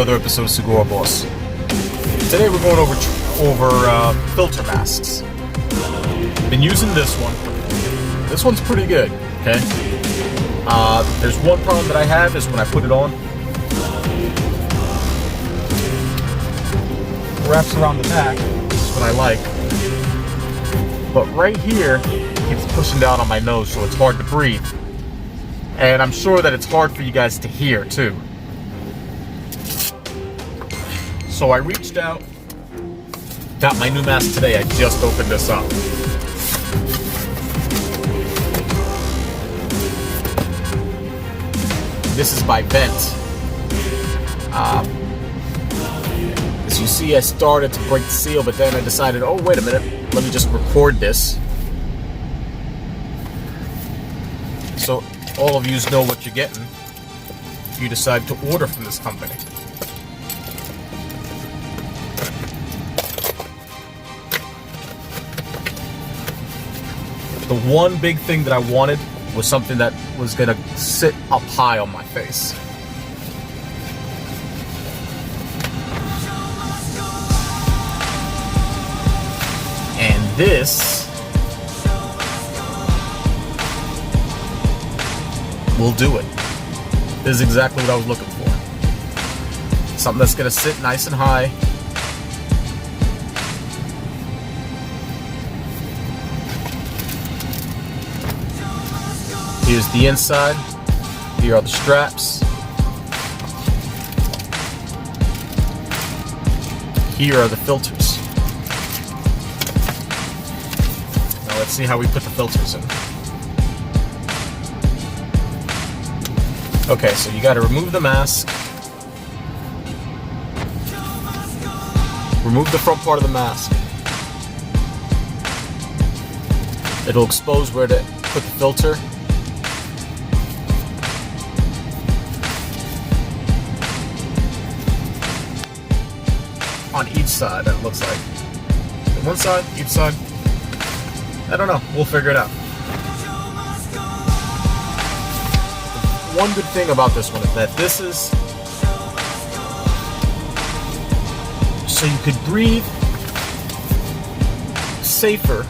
another episode of Cigar Boss. Today we're going over filter masks. Been using this one. This one's pretty good, okay? There's one problem that I have is when I put it on, it wraps around the back, which is what I like. But right here, it keeps pushing down on my nose, so it's hard to breathe. And I'm sure that it's hard for you guys to hear, too. So I reached out, got my new mask today. I just opened this up. This is by Vent. As you see, I started to break the seal, but then I decided, oh, wait a minute, let me just record this. So all of you know what you're getting if you decide to order from this company. The one big thing that I wanted was something that was gonna sit up high on my face. And this will do it. This is exactly what I was looking for. Something that's gonna sit nice and high. Here's the inside. Here are the straps. Here are the filters. Now let's see how we put the filters in. Okay, so you got to remove the mask. Remove the front part of the mask. It'll expose where to put the filter. On each side, it looks like. One side, each side. I don't know. We'll figure it out. One good thing about this one is that this is so you could breathe safer,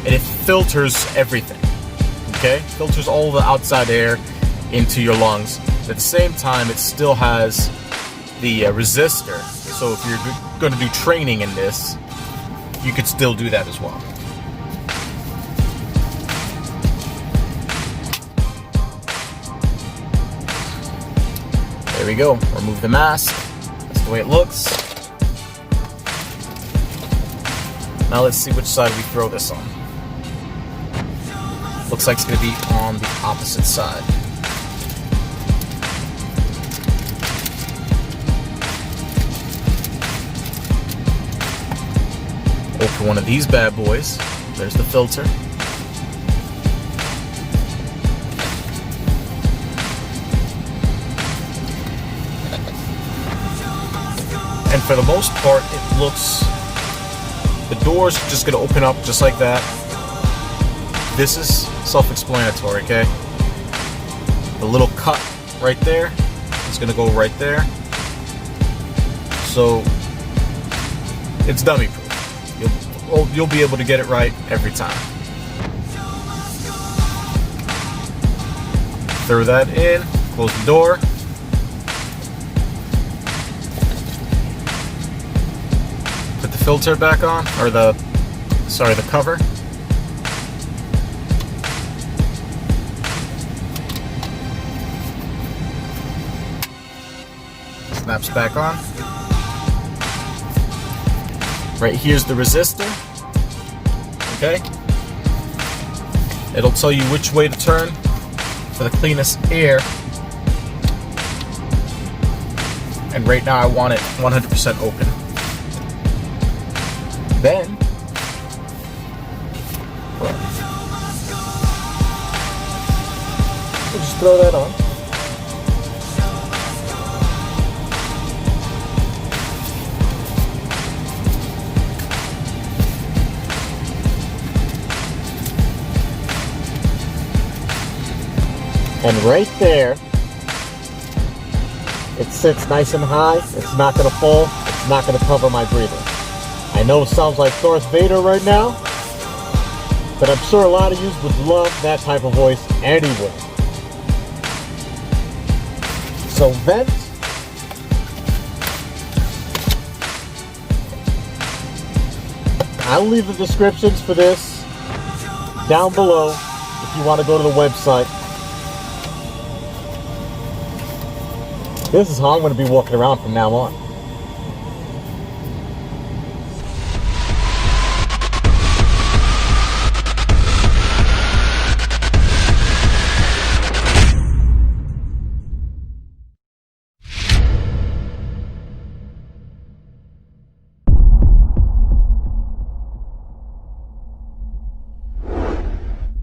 and it filters everything. Okay? Filters all the outside air into your lungs. At the same time, it still has the resistor. So if you're going to do training in this, you could still do that as well. There we go. Remove the mask. That's the way it looks. Now let's see which side we throw this on. Looks like it's going to be on the opposite side. Open one of these bad boys. There's the filter. And for the most part, it looks, the door's just going to open up just like that. This is self-explanatory, okay? The little cut right there is going to go right there. So it's dummy proof. You'll be able to get it right every time. Throw that in, close the door. Put the filter back on, or the cover. Snaps back on. Right here's the resistor. Okay? It'll tell you which way to turn for the cleanest air. And right now I want it 100% open. Then we'll just throw that on. And right there It sits nice and high. It's not going to fall. It's not going to cover my breathing. I know it sounds like Darth Vader right now, but I'm sure a lot of you would love that type of voice anyway. So vent. I'll leave the descriptions for this down below if you want to go to the website. This is how I'm going to be walking around from now on.